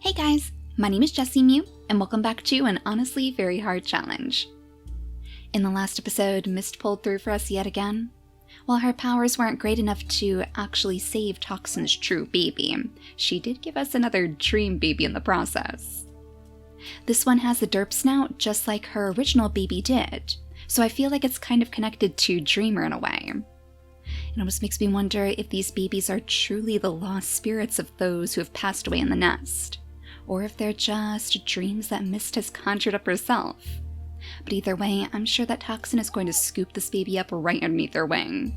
Hey guys, my name is JessiMew, and welcome back to an honestly very hard challenge. In the last episode, Mist pulled through for us yet again. While her powers weren't great enough to actually save Toxin's true baby, she did give us another dream baby in the process. This one has a derp snout just like her original baby did, so I feel like it's kind of connected to Dreamer in a way. It almost makes me wonder if these babies are truly the lost spirits of those who have passed away in the nest, or if they're just dreams that Mist has conjured up herself. But either way, I'm sure that Toxin is going to scoop this baby up right underneath her wing.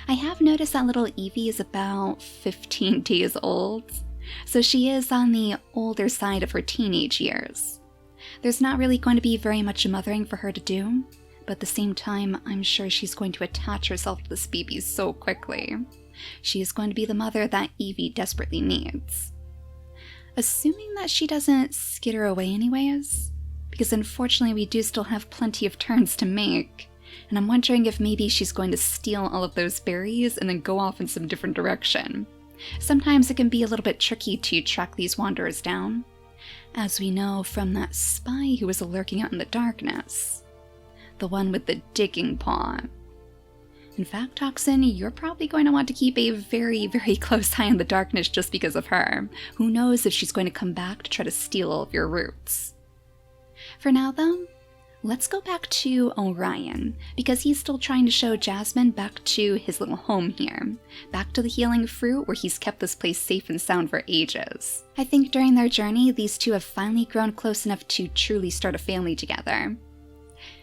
I have noticed that little Evie is about 15 days old, so she is on the older side of her teenage years. There's not really going to be very much mothering for her to do, but at the same time, I'm sure she's going to attach herself to this baby so quickly. She is going to be the mother that Evie desperately needs. Assuming that she doesn't skitter away anyways, because unfortunately we do still have plenty of turns to make, and I'm wondering if maybe she's going to steal all of those berries and then go off in some different direction. Sometimes it can be a little bit tricky to track these wanderers down, as we know from that spy who was lurking out in the darkness. The one with the digging paw. In fact, Toxin, you're probably going to want to keep a very, very close eye on the darkness just because of her. Who knows if she's going to come back to try to steal all of your roots. For now, though, let's go back to Orion, because he's still trying to show Jasmine back to his little home here, back to the healing fruit where he's kept this place safe and sound for ages. I think during their journey, these two have finally grown close enough to truly start a family together.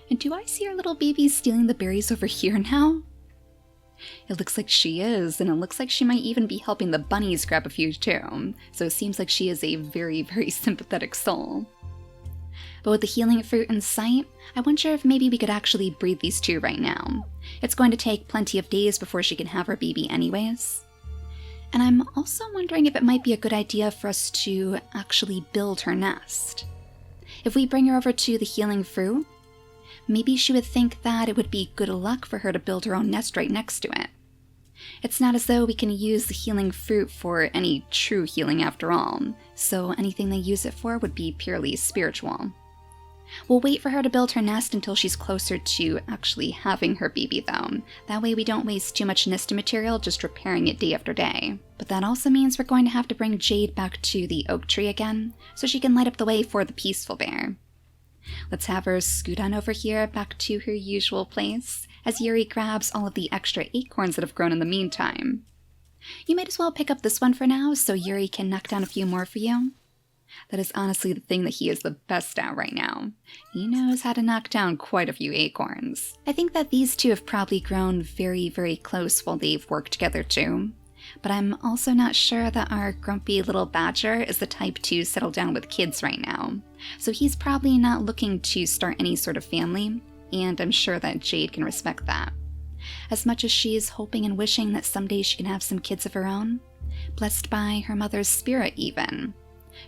And do I see our little baby stealing the berries over here now? It looks like she is, and it looks like she might even be helping the bunnies grab a few too, so it seems like she is a very, very sympathetic soul. But with the healing fruit in sight, I wonder if maybe we could actually breed these two right now. It's going to take plenty of days before she can have her baby anyways. And I'm also wondering if it might be a good idea for us to actually build her nest. If we bring her over to the healing fruit, maybe she would think that it would be good luck for her to build her own nest right next to it. It's not as though we can use the healing fruit for any true healing after all, so anything they use it for would be purely spiritual. We'll wait for her to build her nest until she's closer to actually having her baby though. That way we don't waste too much nest material just repairing it day after day. But that also means we're going to have to bring Jade back to the oak tree again, so she can light up the way for the peaceful bear. Let's have her scoot on over here back to her usual place, as Yuri grabs all of the extra acorns that have grown in the meantime. You might as well pick up this one for now, so Yuri can knock down a few more for you. That is honestly the thing that he is the best at right now. He knows how to knock down quite a few acorns. I think that these two have probably grown very, very close while they've worked together too. But I'm also not sure that our grumpy little badger is the type to settle down with kids right now. So he's probably not looking to start any sort of family, and I'm sure that Jade can respect that. As much as she is hoping and wishing that someday she can have some kids of her own, blessed by her mother's spirit even,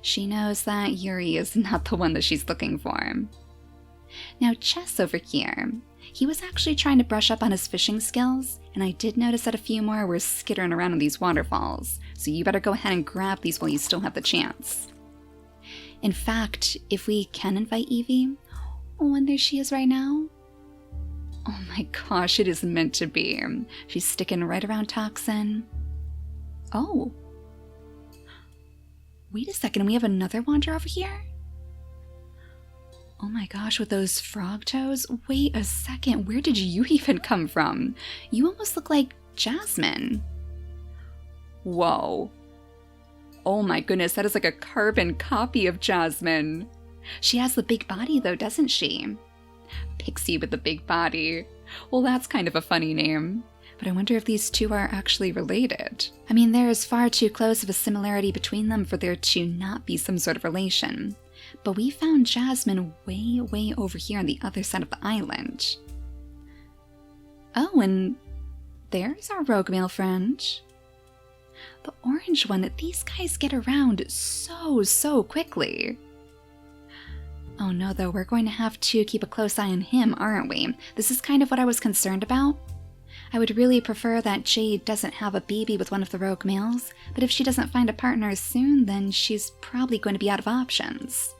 she knows that Yuri is not the one that she's looking for. Now Chess over here, he was actually trying to brush up on his fishing skills, and I did notice that a few more were skittering around in these waterfalls, so you better go ahead and grab these while you still have the chance. In fact, if we can invite Evie, oh, and there she is right now. Oh my gosh, it is meant to be. She's sticking right around Toxin. Oh. Wait a second, we have another wanderer over here? Oh my gosh, with those frog toes? Wait a second, where did you even come from? You almost look like Jasmine. Whoa. Oh my goodness, that is like a carbon copy of Jasmine. She has the big body though, doesn't she? Pixie with the big body. Well, that's kind of a funny name. But I wonder if these two are actually related. I mean, there is far too close of a similarity between them for there to not be some sort of relation. But we found Jasmine way, way over here on the other side of the island. Oh, and there's our rogue male friend. The orange one. These guys get around so quickly. Oh no, though, we're going to have to keep a close eye on him, aren't we? This is kind of what I was concerned about. I would really prefer that Jade doesn't have a baby with one of the rogue males, but if she doesn't find a partner soon, then she's probably going to be out of options.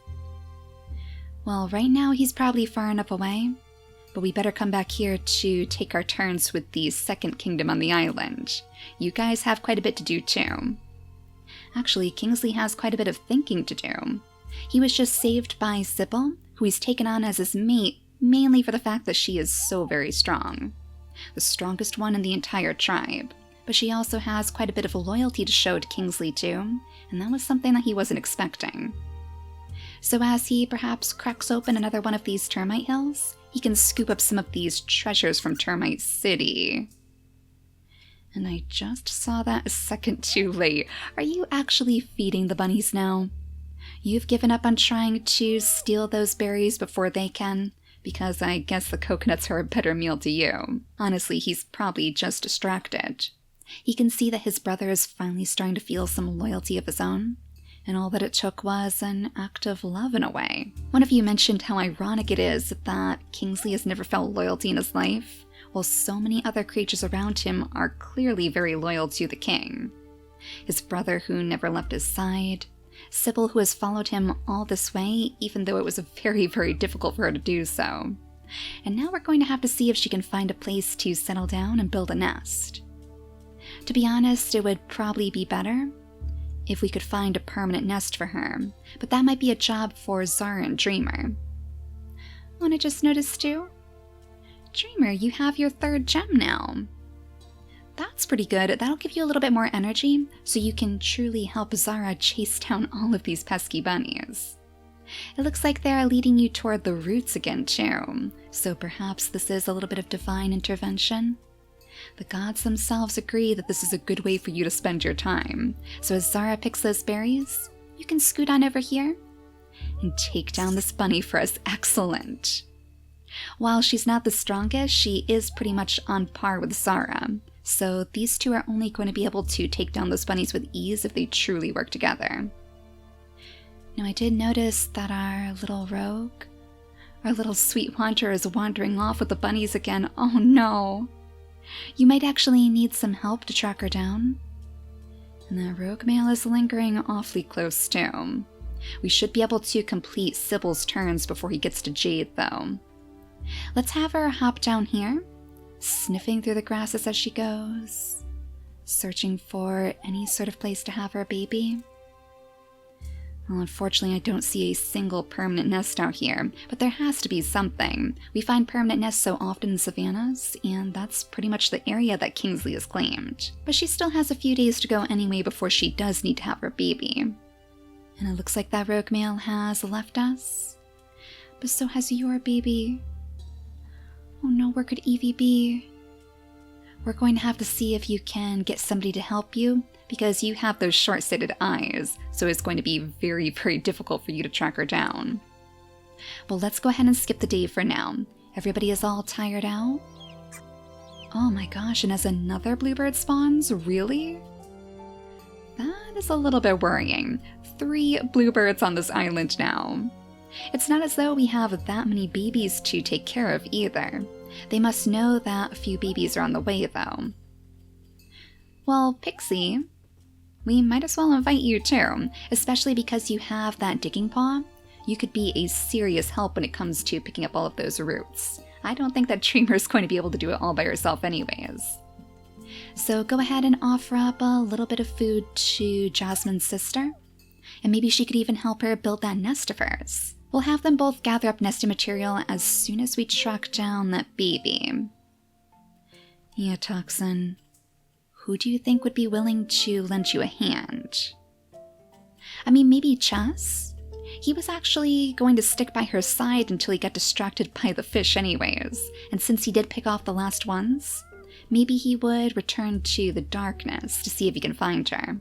Well, right now he's probably far enough away, but we better come back here to take our turns with the second kingdom on the island. You guys have quite a bit to do too. Actually, Kingsley has quite a bit of thinking to do. He was just saved by Sybil, who he's taken on as his mate, mainly for the fact that she is so very strong. The strongest one in the entire tribe. But she also has quite a bit of loyalty to show to Kingsley too, and that was something that he wasn't expecting. So as he perhaps cracks open another one of these termite hills, he can scoop up some of these treasures from Termite City. And I just saw that a second too late. Are you actually feeding the bunnies now? You've given up on trying to steal those berries before they can? Because I guess the coconuts are a better meal to you. Honestly, he's probably just distracted. He can see that his brother is finally starting to feel some loyalty of his own. And all that it took was an act of love in a way. One of you mentioned how ironic it is that Kingsley has never felt loyalty in his life, while so many other creatures around him are clearly very loyal to the king. His brother who never left his side, Sybil who has followed him all this way, even though it was very, very difficult for her to do so. And now we're going to have to see if she can find a place to settle down and build a nest. To be honest, it would probably be better if we could find a permanent nest for her, but that might be a job for Zara and Dreamer. Oh, and I just noticed too, Dreamer, you have your 3rd gem now. That's pretty good. That'll give you a little bit more energy, so you can truly help Zara chase down all of these pesky bunnies. It looks like they're leading you toward the roots again too, so perhaps this is a little bit of divine intervention. The gods themselves agree that this is a good way for you to spend your time, so as Zara picks those berries, you can scoot on over here and take down this bunny for us. Excellent! While she's not the strongest, she is pretty much on par with Zara, so these two are only going to be able to take down those bunnies with ease if they truly work together. Now I did notice that our little rogue, our little sweet wanderer is wandering off with the bunnies again. Oh no! You might actually need some help to track her down. And that rogue male is lingering awfully close too. We should be able to complete Sybil's turns before he gets to Jade though. Let's have her hop down here, sniffing through the grasses as she goes, searching for any sort of place to have her baby. Well, unfortunately, I don't see a single permanent nest out here, but there has to be something. We find permanent nests so often in savannas, and that's pretty much the area that Kingsley has claimed. But she still has a few days to go anyway before she does need to have her baby. And it looks like that rogue male has left us. But so has your baby. Oh no, where could Evie be? We're going to have to see if you can get somebody to help you, because you have those short-sighted eyes, so it's going to be very, very difficult for you to track her down. Well, let's go ahead and skip the day for now. Everybody is all tired out. Oh my gosh, and as another bluebird spawns? Really? That is a little bit worrying. 3 bluebirds on this island now. It's not as though we have that many babies to take care of either. They must know that a few babies are on the way though. Well, Pixie, we might as well invite you too, especially because you have that digging paw. You could be a serious help when it comes to picking up all of those roots. I don't think that Dreamer's going to be able to do it all by herself anyways. So go ahead and offer up a little bit of food to Jasmine's sister, and maybe she could even help her build that nest of hers. We'll have them both gather up nesting material as soon as we track down that baby. Yeah, Toxin. Who do you think would be willing to lend you a hand? I mean, maybe Chess? He was actually going to stick by her side until he got distracted by the fish anyways, and since he did pick off the last ones, maybe he would return to the darkness to see if he can find her.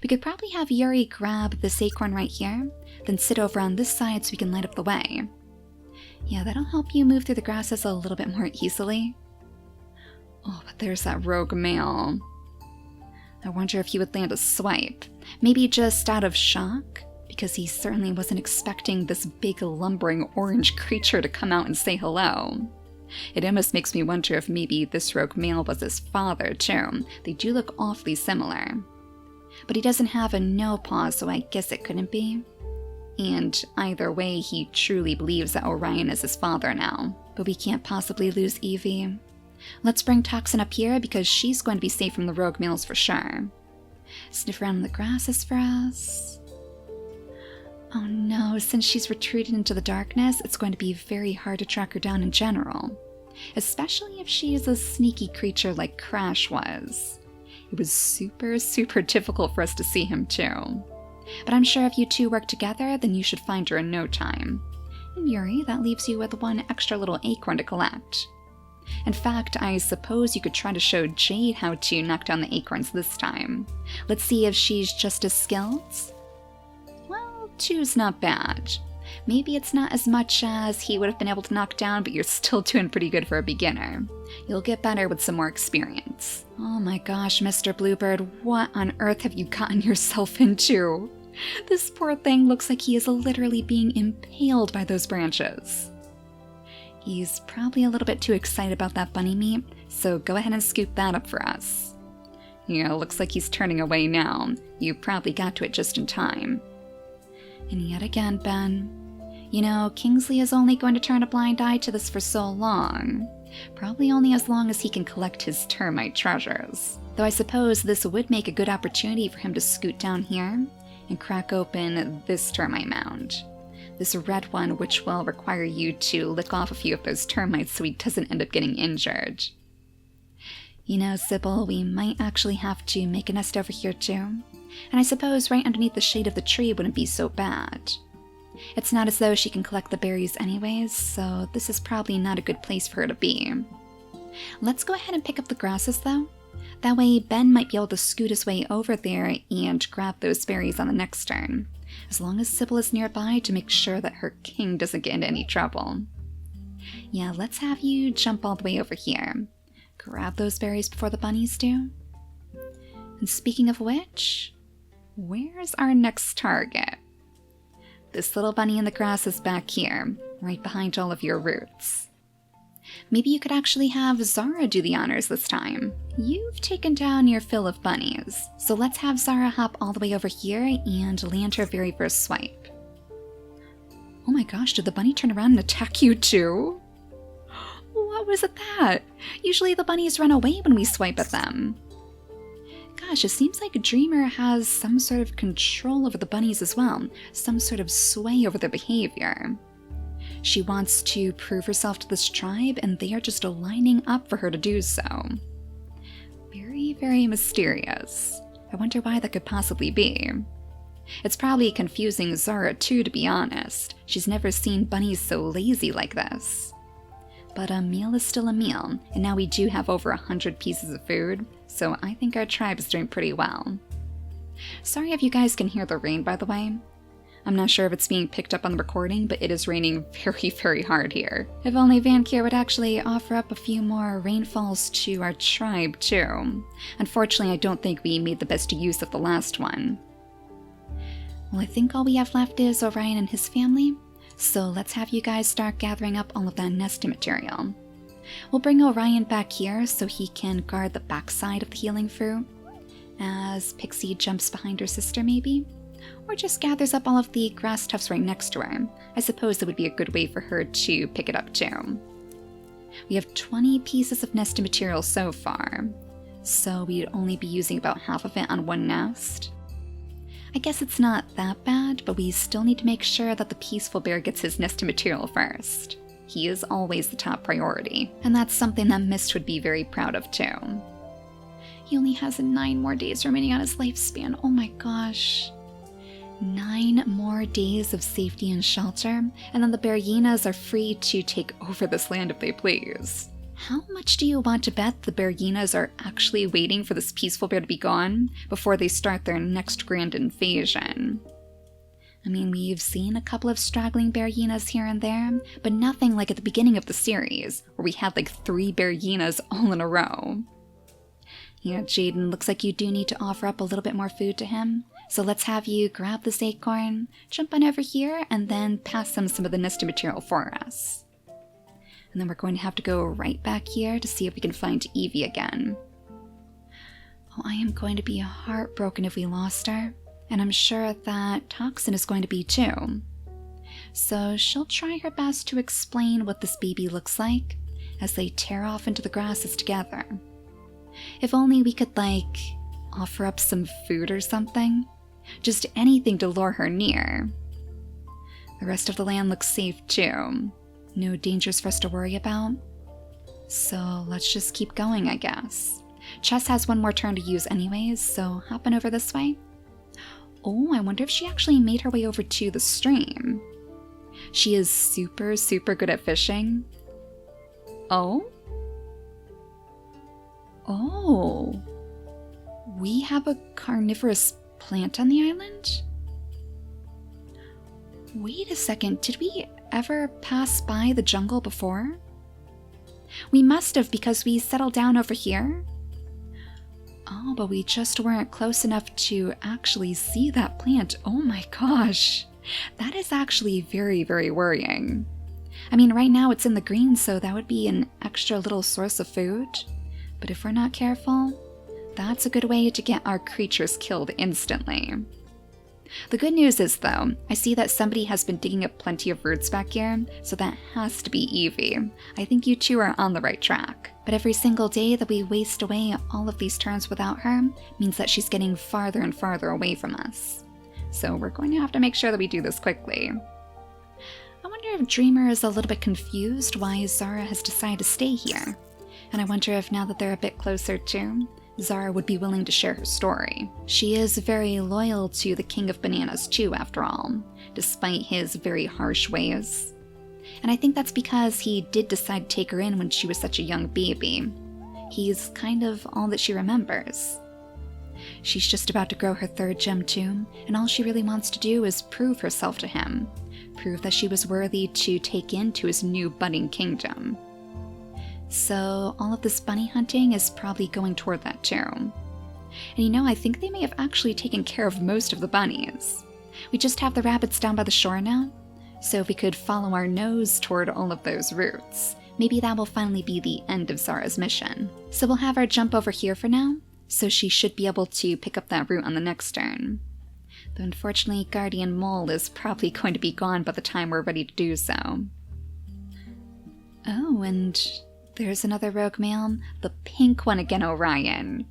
We could probably have Yuri grab this acorn right here, then sit over on this side so we can light up the way. Yeah, that'll help you move through the grasses a little bit more easily. Oh, but there's that rogue male. I wonder if he would land a swipe. Maybe just out of shock, because he certainly wasn't expecting this big lumbering orange creature to come out and say hello. It almost makes me wonder if maybe this rogue male was his father, too. They do look awfully similar. But he doesn't have a no paw, so I guess it couldn't be. And either way, he truly believes that Orion is his father now. But we can't possibly lose Evie. Let's bring Toxin up here because she's going to be safe from the rogue males for sure. Sniff around in the grasses for us. Oh no, since she's retreated into the darkness, it's going to be very hard to track her down in general. Especially if she is a sneaky creature like Crash was. It was super difficult for us to see him too. But I'm sure if you two work together, then you should find her in no time. And Yuri, that leaves you with one extra little acorn to collect. In fact, I suppose you could try to show Jade how to knock down the acorns this time. Let's see if she's just as skilled. Well, 2's not bad. Maybe it's not as much as he would have been able to knock down, but you're still doing pretty good for a beginner. You'll get better with some more experience. Oh my gosh, Mr. Bluebird, what on earth have you gotten yourself into? This poor thing looks like he is literally being impaled by those branches. He's probably a little bit too excited about that bunny meat, so go ahead and scoop that up for us. Yeah, looks like he's turning away now. You probably got to it just in time. And yet again, Ben. You know, Kingsley is only going to turn a blind eye to this for so long. Probably only as long as he can collect his termite treasures. Though I suppose this would make a good opportunity for him to scoot down here and crack open this termite mound. This red one, which will require you to lick off a few of those termites so he doesn't end up getting injured. You know, Sybil, we might actually have to make a nest over here too. And I suppose right underneath the shade of the tree wouldn't be so bad. It's not as though she can collect the berries anyways, so this is probably not a good place for her to be. Let's go ahead and pick up the grasses though. That way Ben might be able to scoot his way over there and grab those berries on the next turn. As long as Sybil is nearby to make sure that her king doesn't get into any trouble. Yeah, let's have you jump all the way over here. Grab those berries before the bunnies do. And speaking of which, where's our next target? This little bunny in the grass is back here, right behind all of your roots. Maybe you could actually have Zara do the honors this time. You've taken down your fill of bunnies, so let's have Zara hop all the way over here and land her very first swipe. Oh my gosh, did the bunny turn around and attack you too? What was that? Usually the bunnies run away when we swipe at them. Gosh, it seems like Dreamer has some sort of control over the bunnies as well, some sort of sway over their behavior. She wants to prove herself to this tribe, and they are just lining up for her to do so. Very mysterious. I wonder why that could possibly be. It's probably confusing Zara too, to be honest. She's never seen bunnies so lazy like this. But a meal is still a meal, and now we do have over 100 pieces of food, so I think our tribe is doing pretty well. Sorry if you guys can hear the rain, by the way. I'm not sure if it's being picked up on the recording, but it is raining very hard here. If only Vancouver would actually offer up a few more rainfalls to our tribe, too. Unfortunately, I don't think we made the best use of the last one. Well, I think all we have left is Orion and his family, so let's have you guys start gathering up all of that nesting material. We'll bring Orion back here so he can guard the backside of the healing fruit, as Pixie jumps behind her sister maybe. Or just gathers up all of the grass tufts right next to her. I suppose it would be a good way for her to pick it up too. We have 20 pieces of nesting material so far, so we'd only be using about half of it on one nest. I guess it's not that bad, but we still need to make sure that the peaceful bear gets his nesting material first. He is always the top priority, and that's something that Mist would be very proud of too. He only has 9 more days remaining on his lifespan, oh my gosh. 9 more days of safety and shelter, and then the Beryenas are free to take over this land if they please. How much do you want to bet the Beryenas are actually waiting for this peaceful bear to be gone before they start their next grand invasion? I mean, we've seen a couple of straggling Beryenas here and there, but nothing like at the beginning of the series, where we had like 3 Beryenas all in a row. Yeah, Jaden, looks like you do need to offer up a little bit more food to him. So let's have you grab this acorn, jump on over here, and then pass them some of the nesting material for us. And then we're going to have to go right back here to see if we can find Evie again. Oh, I am going to be heartbroken if we lost her. And I'm sure that Toxin is going to be too. So she'll try her best to explain what this baby looks like as they tear off into the grasses together. If only we could, offer up some food or something. Just anything to lure her near. The rest of the land looks safe too. No dangers for us to worry about. So let's just keep going, I guess. Chess has one more turn to use anyways, so hopping over this way. Oh, I wonder if she actually made her way over to the stream. She is super, super good at fishing. Oh? Oh. We have a carnivorous plant on the island? Wait a second, did we ever pass by the jungle before? We must have, because we settled down over here. Oh, but we just weren't close enough to actually see that plant. Oh my gosh. That is actually very, very worrying. I mean, right now it's in the green, so that would be an extra little source of food. But if we're not careful, that's a good way to get our creatures killed instantly. The good news is, though, I see that somebody has been digging up plenty of roots back here, so that has to be Evie. I think you two are on the right track. But every single day that we waste away all of these turns without her means that she's getting farther and farther away from us. So we're going to have to make sure that we do this quickly. I wonder if Dreamer is a little bit confused why Zara has decided to stay here. And I wonder if now that they're a bit closer too, Zara would be willing to share her story. She is very loyal to the King of Bananas too, after all, despite his very harsh ways. And I think that's because he did decide to take her in when she was such a young baby. He's kind of all that she remembers. She's just about to grow her third gem too, and all she really wants to do is prove herself to him. Prove that she was worthy to take into his new budding kingdom. So all of this bunny hunting is probably going toward that too. And you know, I think they may have actually taken care of most of the bunnies. We just have the rabbits down by the shore now, so if we could follow our nose toward all of those roots, maybe that will finally be the end of Zara's mission. So we'll have her jump over here for now, so she should be able to pick up that root on the next turn. Though unfortunately, Guardian Mole is probably going to be gone by the time we're ready to do so. Oh, and there's another rogue male, the pink one again, Orion.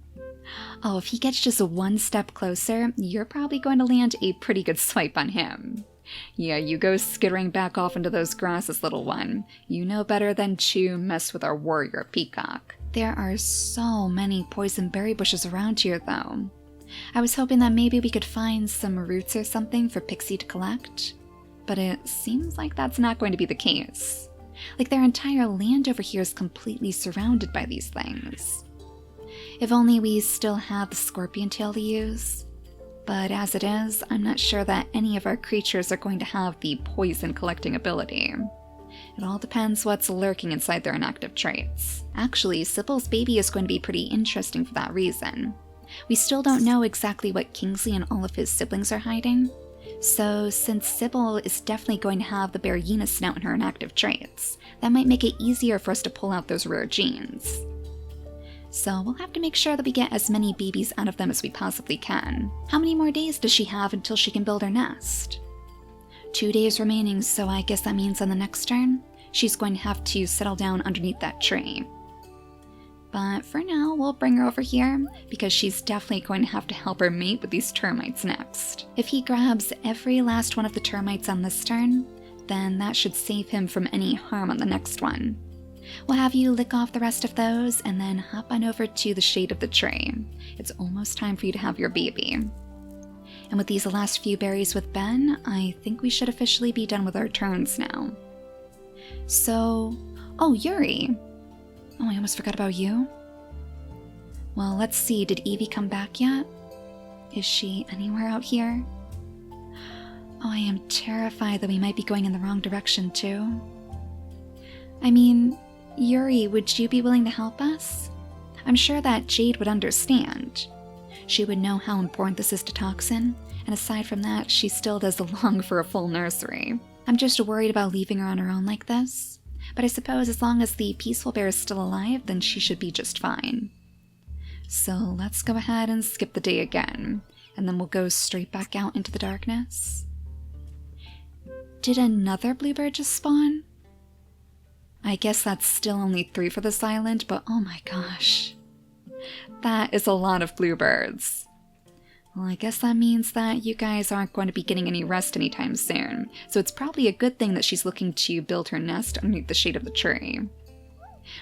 Oh, if he gets just one step closer, you're probably going to land a pretty good swipe on him. Yeah, you go skittering back off into those grasses, little one. You know better than to mess with our warrior peacock. There are so many poison berry bushes around here, though. I was hoping that maybe we could find some roots or something for Pixie to collect, but it seems like that's not going to be the case. Like their entire land over here is completely surrounded by these things. If only we still had the scorpion tail to use. But as it is, I'm not sure that any of our creatures are going to have the poison collecting ability. It all depends what's lurking inside their inactive traits. Actually, Sybil's baby is going to be pretty interesting for that reason. We still don't know exactly what Kingsley and all of his siblings are hiding. So since Sybil is definitely going to have the Berryina snout in her inactive traits, that might make it easier for us to pull out those rare genes. So we'll have to make sure that we get as many babies out of them as we possibly can. How many more days does she have until she can build her nest? 2 days remaining, so I guess that means on the next turn, she's going to have to settle down underneath that tree. But for now, we'll bring her over here, because she's definitely going to have to help her mate with these termites next. If he grabs every last one of the termites on this turn, then that should save him from any harm on the next one. We'll have you lick off the rest of those, and then hop on over to the shade of the tree. It's almost time for you to have your baby. And with these last few berries with Ben, I think we should officially be done with our turns now. So, oh, Yuri. Oh, I almost forgot about you. Well, let's see, did Evie come back yet? Is she anywhere out here? Oh, I am terrified that we might be going in the wrong direction too. I mean, Yuri, would you be willing to help us? I'm sure that Jade would understand. She would know how important this is to Toxin, and aside from that, she still does long for a full nursery. I'm just worried about leaving her on her own like this. But I suppose as long as the peaceful bear is still alive, then she should be just fine. So let's go ahead and skip the day again, and then we'll go straight back out into the darkness. Did another bluebird just spawn? I guess that's still only 3 for this island, but oh my gosh. That is a lot of bluebirds. Well, I guess that means that you guys aren't going to be getting any rest anytime soon, so it's probably a good thing that she's looking to build her nest underneath the shade of the tree.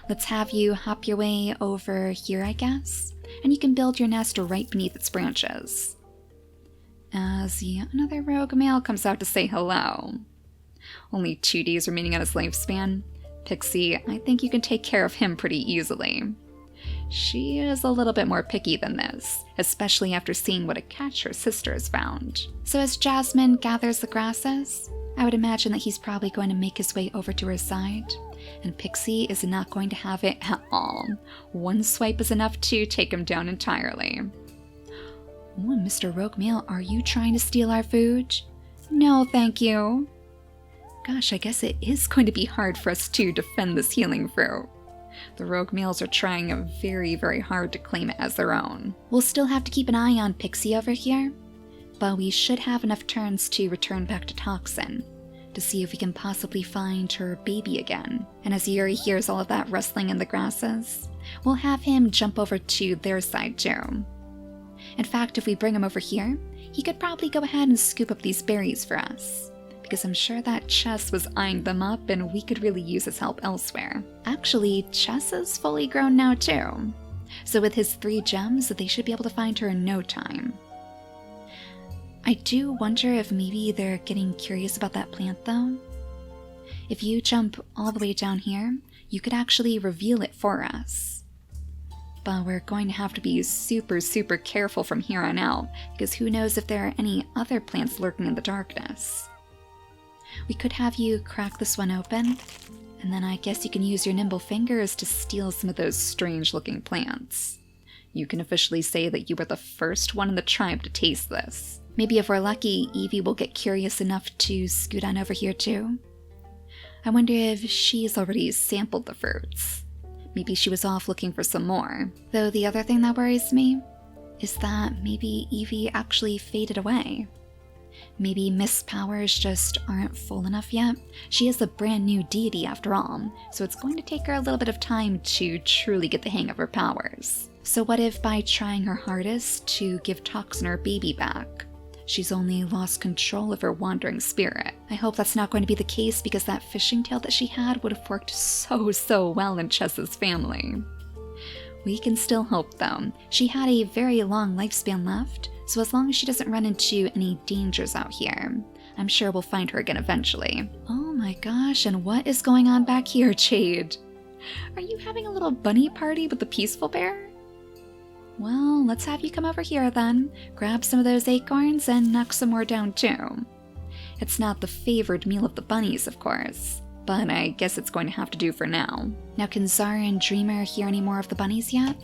Let's have you hop your way over here, I guess, and you can build your nest right beneath its branches. As yet another rogue male comes out to say hello. Only 2 days remaining on his lifespan. Pixie, I think you can take care of him pretty easily. She is a little bit more picky than this, especially after seeing what a catch her sister has found. So as Jasmine gathers the grasses, I would imagine that he's probably going to make his way over to her side, and Pixie is not going to have it at all. 1 swipe is enough to take him down entirely. Oh, Mr. Rogue Male, are you trying to steal our food? No, thank you. Gosh, I guess it is going to be hard for us to defend this healing fruit. The rogue males are trying very, very hard to claim it as their own. We'll still have to keep an eye on Pixie over here, but we should have enough turns to return back to Toxin to see if we can possibly find her baby again. And as Yuri hears all of that rustling in the grasses, we'll have him jump over to their side too. In fact, if we bring him over here, he could probably go ahead and scoop up these berries for us, because I'm sure that Chess was eyeing them up and we could really use his help elsewhere. Actually, Chess is fully grown now too, so with his 3 gems, they should be able to find her in no time. I do wonder if maybe they're getting curious about that plant though. If you jump all the way down here, you could actually reveal it for us. But we're going to have to be super, super careful from here on out, because who knows if there are any other plants lurking in the darkness. We could have you crack this one open, and then I guess you can use your nimble fingers to steal some of those strange-looking plants. You can officially say that you were the first one in the tribe to taste this. Maybe if we're lucky, Evie will get curious enough to scoot on over here too. I wonder if she's already sampled the fruits. Maybe she was off looking for some more. Though the other thing that worries me is that maybe Evie actually faded away. Maybe Miss Powers just aren't full enough yet. She is a brand new deity after all, so it's going to take her a little bit of time to truly get the hang of her powers. So what if by trying her hardest to give Toxin her baby back, she's only lost control of her wandering spirit? I hope that's not going to be the case, because that fishing tail that she had would have worked so well in Chess's family. We can still hope though. She had a very long lifespan left, so as long as she doesn't run into any dangers out here, I'm sure we'll find her again eventually. Oh my gosh, and what is going on back here, Jade? Are you having a little bunny party with the peaceful bear? Well, let's have you come over here then, grab some of those acorns and knock some more down too. It's not the favored meal of the bunnies, of course, but I guess it's going to have to do for now. Now, can Zara and Dreamer hear any more of the bunnies yet?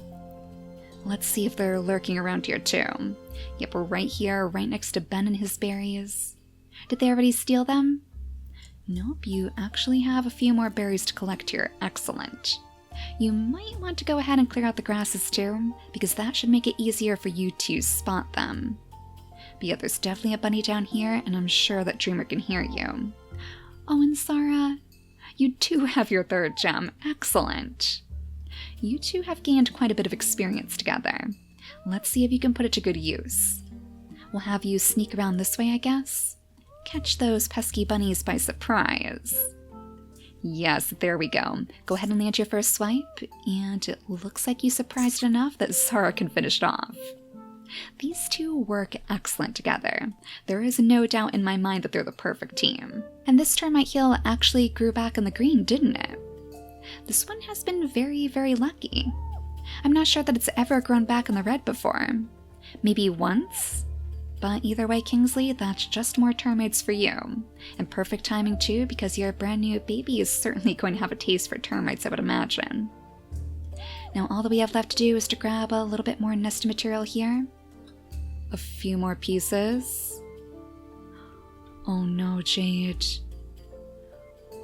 Let's see if they're lurking around here too. Yep, we're right here, right next to Ben and his berries. Did they already steal them? Nope, you actually have a few more berries to collect here. Excellent. You might want to go ahead and clear out the grasses too, because that should make it easier for you to spot them. But yeah, there's definitely a bunny down here, and I'm sure that Dreamer can hear you. Oh, and Zara, you do have your 3rd gem. Excellent. You two have gained quite a bit of experience together. Let's see if you can put it to good use. We'll have you sneak around this way, I guess. Catch those pesky bunnies by surprise. Yes, there we go. Go ahead and land your first swipe, and it looks like you surprised enough that Zara can finish it off. These two work excellent together. There is no doubt in my mind that they're the perfect team. And this termite heel actually grew back in the green, didn't it? This one has been very, very lucky. I'm not sure that it's ever grown back in the red before. Maybe once? But either way, Kingsley, that's just more termites for you. And perfect timing too, because your brand new baby is certainly going to have a taste for termites, I would imagine. Now all that we have left to do is to grab a little bit more nest material here. A few more pieces. Oh no, Jade.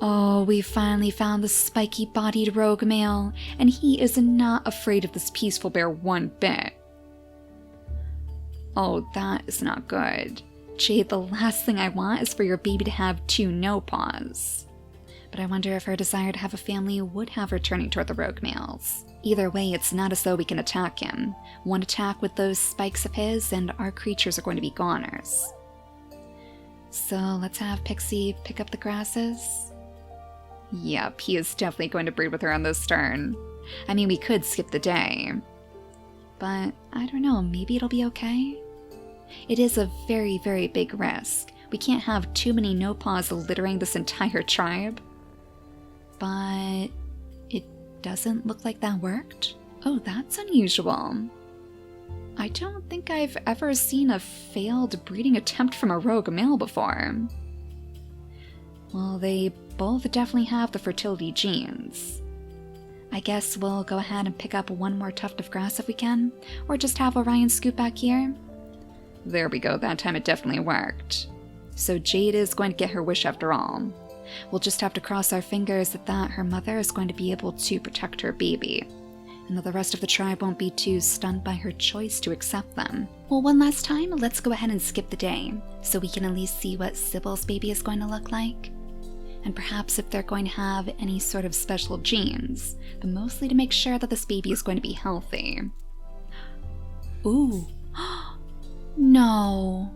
Oh, we finally found the spiky-bodied rogue male, and he is not afraid of this peaceful bear one bit. Oh, that is not good. Jade, the last thing I want is for your baby to have 2 no-paws. But I wonder if her desire to have a family would have her turning toward the rogue males. Either way, it's not as though we can attack him. One attack with those spikes of his, and our creatures are going to be goners. So let's have Pixie pick up the grasses. Yep, he is definitely going to breed with her on this turn. I mean, we could skip the day. But, I don't know, maybe it'll be okay? It is a very, very big risk. We can't have too many no-paws littering this entire tribe. But it doesn't look like that worked. Oh, that's unusual. I don't think I've ever seen a failed breeding attempt from a rogue male before. Well, they both definitely have the fertility genes. I guess we'll go ahead and pick up one more tuft of grass if we can, or just have Orion scoot back here. There we go, that time it definitely worked. So Jade is going to get her wish after all. We'll just have to cross our fingers that her mother is going to be able to protect her baby, and that the rest of the tribe won't be too stunned by her choice to accept them. Well, one last time, let's go ahead and skip the day, so we can at least see what Sybil's baby is going to look like. And perhaps if they're going to have any sort of special genes, but mostly to make sure that this baby is going to be healthy. Ooh. No.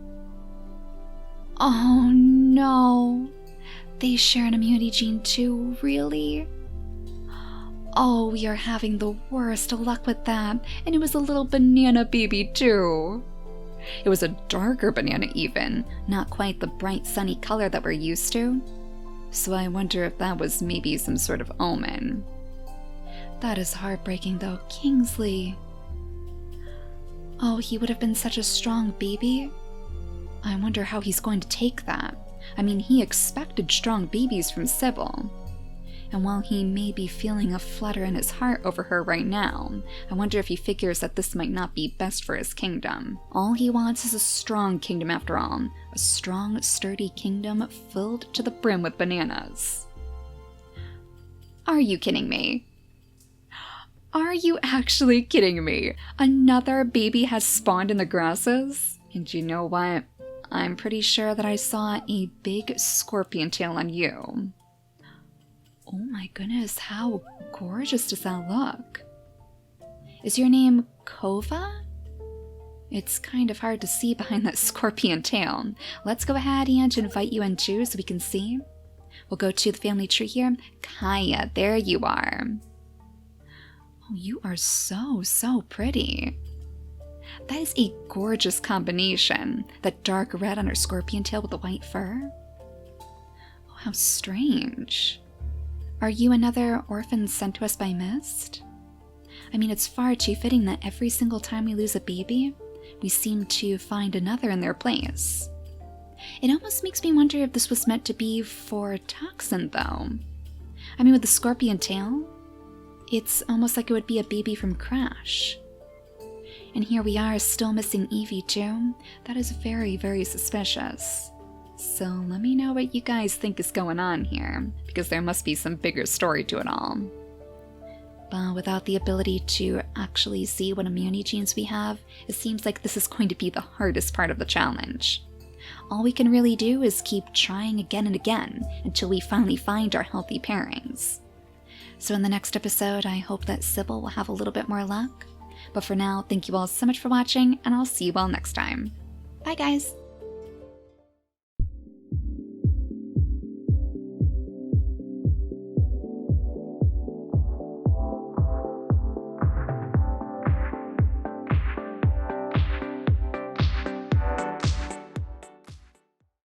Oh no. They share an immunity gene too, really? Oh, we are having the worst luck with that, and it was a little banana baby too. It was a darker banana even, not quite the bright sunny color that we're used to. So I wonder if that was maybe some sort of omen. That is heartbreaking though, Kingsley. Oh, he would have been such a strong baby. I wonder how he's going to take that. I mean, he expected strong babies from Sybil. And while he may be feeling a flutter in his heart over her right now, I wonder if he figures that this might not be best for his kingdom. All he wants is a strong kingdom after all. A strong, sturdy kingdom filled to the brim with bananas. Are you kidding me? Are you actually kidding me? Another baby has spawned in the grasses? And you know what? I'm pretty sure that I saw a big scorpion tail on you. Oh my goodness, how gorgeous does that look? Is your name Kova? It's kind of hard to see behind that scorpion tail. Let's go ahead and invite you in too so we can see. We'll go to the family tree here. Kaya, there you are. Oh, you are so, so pretty. That is a gorgeous combination. That dark red on her scorpion tail with the white fur. Oh, how strange. Are you another orphan sent to us by Mist? I mean, it's far too fitting that every single time we lose a baby, we seem to find another in their place. It almost makes me wonder if this was meant to be for Toxin, though. I mean, with the scorpion tail, it's almost like it would be a baby from Crash. And here we are, still missing Evie too. That is very, very suspicious. So let me know what you guys think is going on here, because there must be some bigger story to it all. But without the ability to actually see what immunity genes we have, it seems like this is going to be the hardest part of the challenge. All we can really do is keep trying again and again until we finally find our healthy pairings. So in the next episode, I hope that Sybil will have a little bit more luck. But for now, thank you all so much for watching, and I'll see you all next time. Bye guys!